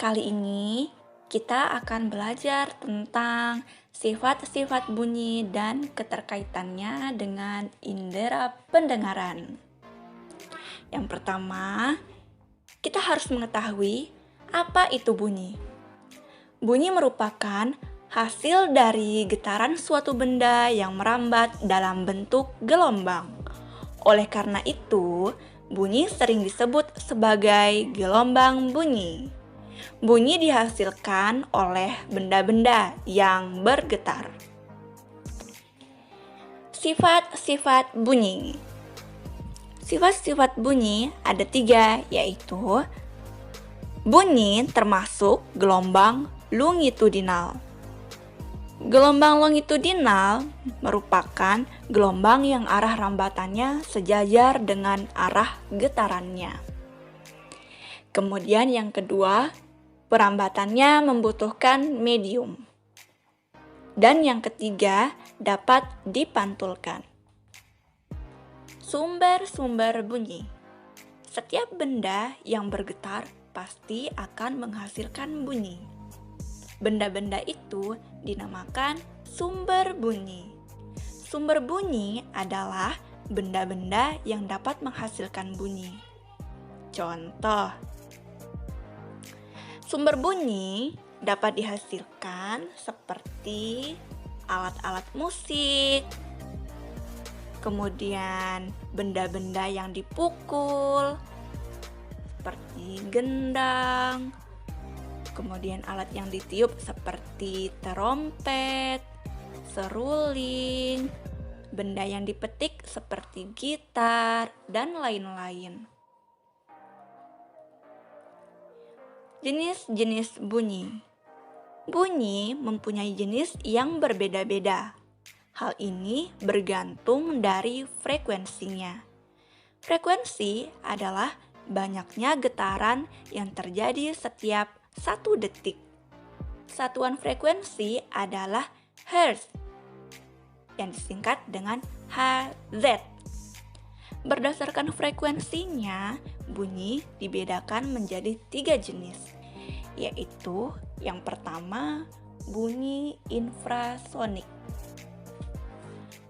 Kali ini kita akan belajar tentang sifat-sifat bunyi dan keterkaitannya dengan indera pendengaran. Yang pertama, kita harus mengetahui apa itu bunyi. Bunyi merupakan hasil dari getaran suatu benda yang merambat dalam bentuk gelombang. Oleh karena itu, bunyi sering disebut sebagai gelombang bunyi. Bunyi dihasilkan oleh benda-benda yang bergetar. Sifat-sifat bunyi. Sifat-sifat bunyi ada 3, yaitu bunyi termasuk gelombang longitudinal. Gelombang longitudinal merupakan gelombang yang arah rambatannya sejajar dengan arah getarannya. Kemudian yang kedua, perambatannya membutuhkan medium. Dan yang ketiga, dapat dipantulkan. Sumber-sumber bunyi. Setiap benda yang bergetar pasti akan menghasilkan bunyi. Benda-benda itu dinamakan sumber bunyi. Sumber bunyi adalah benda-benda yang dapat menghasilkan bunyi. Contoh, sumber bunyi dapat dihasilkan seperti alat-alat musik, kemudian benda-benda yang dipukul, seperti gendang, kemudian alat yang ditiup seperti terompet, seruling, benda yang dipetik seperti gitar, dan lain-lain. Jenis-jenis bunyi. Bunyi mempunyai jenis yang berbeda-beda. Hal ini bergantung dari frekuensinya. Frekuensi adalah banyaknya getaran yang terjadi setiap 1 detik. Satuan frekuensi adalah Hertz, yang disingkat dengan Hz. Berdasarkan frekuensinya, bunyi dibedakan menjadi 3 jenis, yaitu yang pertama, bunyi infrasonik.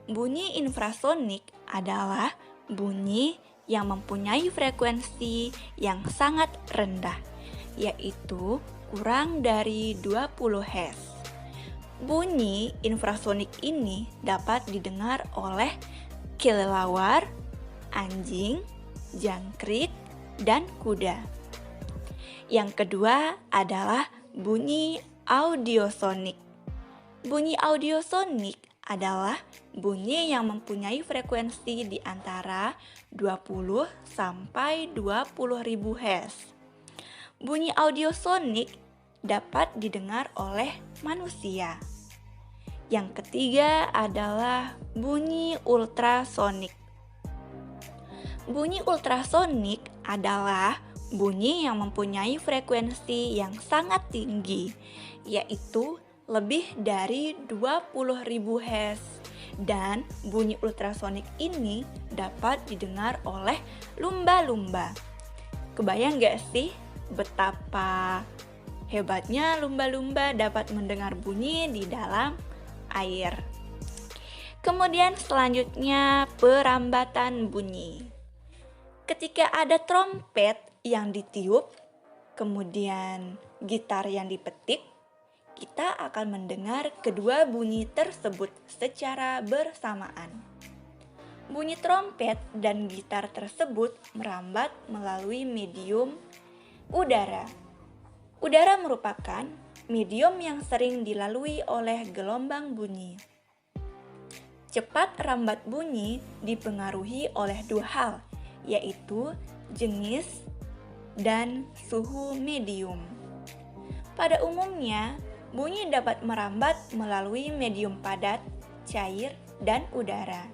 Bunyi infrasonik adalah bunyi yang mempunyai frekuensi yang sangat rendah, yaitu kurang dari 20 Hz. Bunyi infrasonik ini dapat didengar oleh kelelawar, anjing, jangkrik, dan kuda. Yang kedua adalah bunyi audiosonik. Bunyi audiosonik adalah bunyi yang mempunyai frekuensi di antara 20 sampai 20.000 Hz. Bunyi audiosonik dapat didengar oleh manusia. Yang ketiga adalah bunyi ultrasonik. Bunyi ultrasonik adalah bunyi yang mempunyai frekuensi yang sangat tinggi, yaitu lebih dari 20.000 Hz. Dan bunyi ultrasonik ini dapat didengar oleh lumba-lumba. Kebayang gak sih betapa hebatnya lumba-lumba dapat mendengar bunyi di dalam air? Kemudian selanjutnya perambatan bunyi. Ketika ada trompet yang ditiup, kemudian gitar yang dipetik, kita akan mendengar kedua bunyi tersebut secara bersamaan. Bunyi trompet dan gitar tersebut merambat melalui medium udara. Udara merupakan medium yang sering dilalui oleh gelombang bunyi. Cepat rambat bunyi dipengaruhi oleh 2 hal, yaitu jenis dan suhu medium. Pada umumnya, bunyi dapat merambat melalui medium padat, cair, dan udara.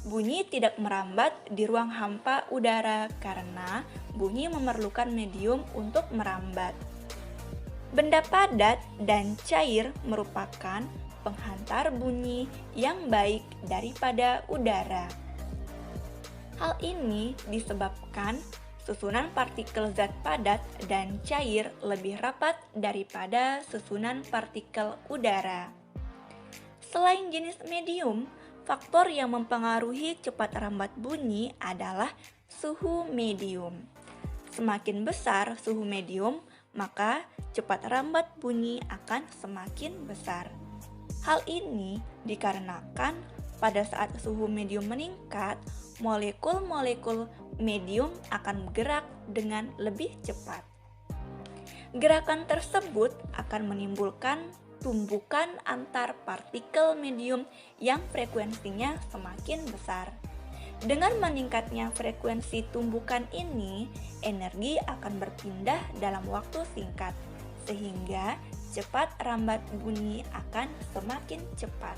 Bunyi tidak merambat di ruang hampa udara karena bunyi memerlukan medium untuk merambat. Benda padat dan cair merupakan penghantar bunyi yang baik daripada udara. Hal ini disebabkan susunan partikel zat padat dan cair lebih rapat daripada susunan partikel udara. Selain jenis medium, faktor yang mempengaruhi cepat rambat bunyi adalah suhu medium. Semakin besar suhu medium, maka cepat rambat bunyi akan semakin besar. Hal ini dikarenakan pada saat suhu medium meningkat, molekul-molekul medium akan bergerak dengan lebih cepat. Gerakan tersebut akan menimbulkan tumbukan antar partikel medium yang frekuensinya semakin besar. Dengan meningkatnya frekuensi tumbukan ini, energi akan berpindah dalam waktu singkat, sehingga cepat rambat bunyi akan semakin cepat.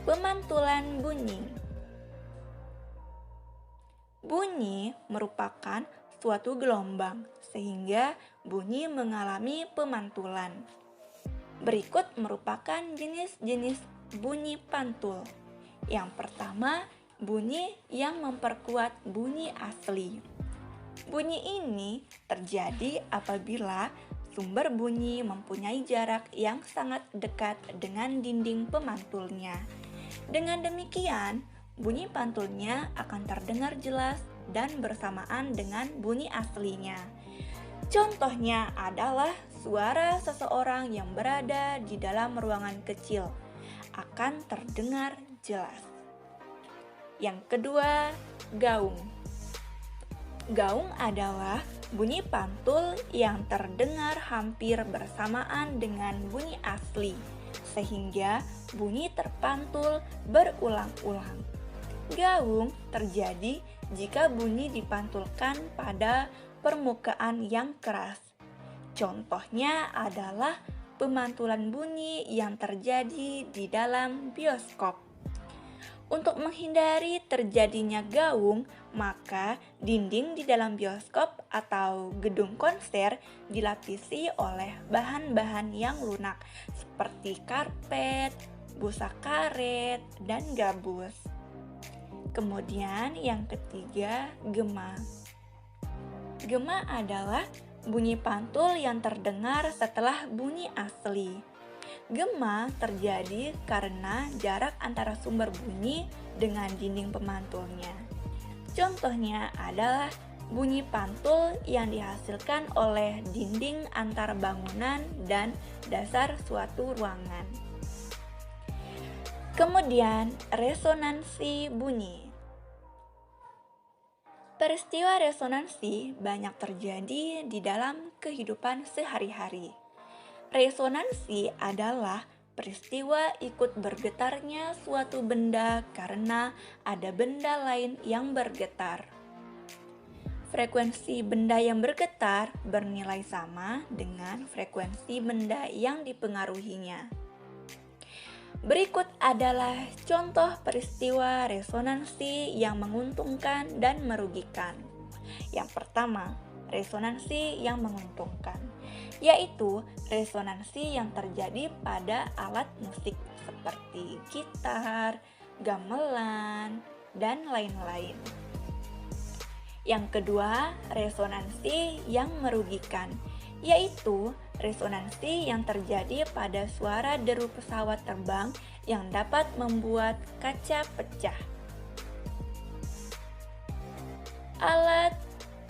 Pemantulan bunyi. Bunyi merupakan suatu gelombang, sehingga bunyi mengalami pemantulan. Berikut merupakan jenis-jenis bunyi pantul. Yang pertama, bunyi yang memperkuat bunyi asli. Bunyi ini terjadi apabila sumber bunyi mempunyai jarak yang sangat dekat dengan dinding pemantulnya. Dengan demikian, bunyi pantulnya akan terdengar jelas dan bersamaan dengan bunyi aslinya. Contohnya adalah suara seseorang yang berada di dalam ruangan kecil akan terdengar jelas. Yang kedua, gaung. Gaung adalah bunyi pantul yang terdengar hampir bersamaan dengan bunyi asli, sehingga bunyi terpantul berulang-ulang. Gaung terjadi jika bunyi dipantulkan pada permukaan yang keras. Contohnya adalah pemantulan bunyi yang terjadi di dalam bioskop. Untuk menghindari terjadinya gaung, maka dinding di dalam bioskop atau gedung konser dilapisi oleh bahan-bahan yang lunak seperti karpet, busa karet, dan gabus. Kemudian yang ketiga, gema. Gema adalah bunyi pantul yang terdengar setelah bunyi asli. Gema terjadi karena jarak antara sumber bunyi dengan dinding pemantulnya. Contohnya adalah bunyi pantul yang dihasilkan oleh dinding antar bangunan dan dasar suatu ruangan. Kemudian, resonansi bunyi. Peristiwa resonansi banyak terjadi di dalam kehidupan sehari-hari. Resonansi adalah peristiwa ikut bergetarnya suatu benda karena ada benda lain yang bergetar. Frekuensi benda yang bergetar bernilai sama dengan frekuensi benda yang dipengaruhinya. Berikut adalah contoh peristiwa resonansi yang menguntungkan dan merugikan. Yang pertama, resonansi yang menguntungkan, yaitu resonansi yang terjadi pada alat musik seperti gitar, gamelan, dan lain-lain. Yang kedua, resonansi yang merugikan, yaitu resonansi yang terjadi pada suara deru pesawat terbang yang dapat membuat kaca pecah. Alat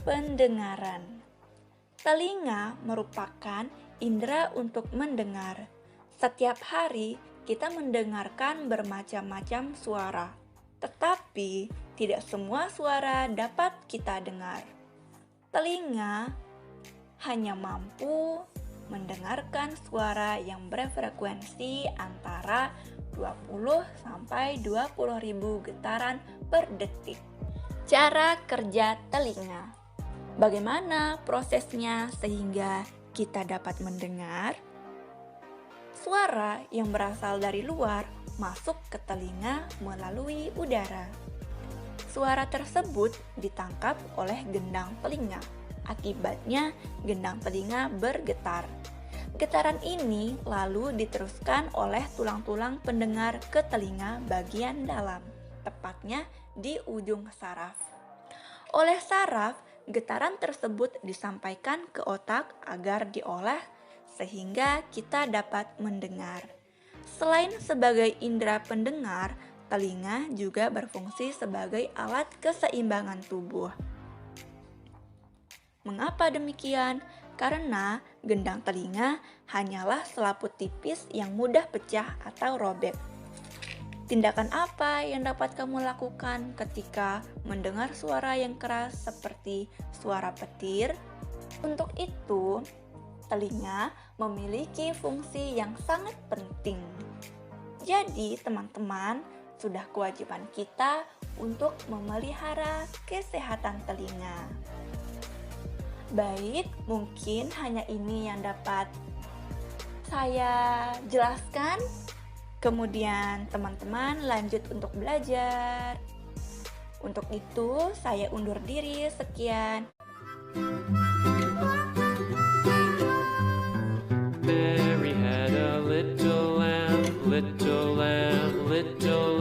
pendengaran. Telinga merupakan indera untuk mendengar. Setiap hari kita mendengarkan bermacam-macam suara, tetapi tidak semua suara dapat kita dengar. Telinga hanya mampu mendengarkan suara yang berfrekuensi antara 20 sampai 20 ribu getaran per detik. Cara kerja telinga. Bagaimana prosesnya sehingga kita dapat mendengar? Suara yang berasal dari luar masuk ke telinga melalui udara. Suara tersebut ditangkap oleh gendang telinga. Akibatnya, gendang telinga bergetar. Getaran ini lalu diteruskan oleh tulang-tulang pendengar ke telinga bagian dalam, tepatnya di ujung saraf. Oleh saraf, getaran tersebut disampaikan ke otak agar diolah sehingga kita dapat mendengar. Selain sebagai indera pendengar, telinga juga berfungsi sebagai alat keseimbangan tubuh. Mengapa demikian? Karena gendang telinga hanyalah selaput tipis yang mudah pecah atau robek. Tindakan apa yang dapat kamu lakukan ketika mendengar suara yang keras seperti suara petir? Untuk itu, telinga memiliki fungsi yang sangat penting. Jadi, teman-teman, sudah kewajiban kita untuk memelihara kesehatan telinga. Baik, mungkin hanya ini yang dapat saya jelaskan. Kemudian teman-teman lanjut untuk belajar. Untuk itu saya undur diri, sekian. Mary had a little lamb, little lamb, little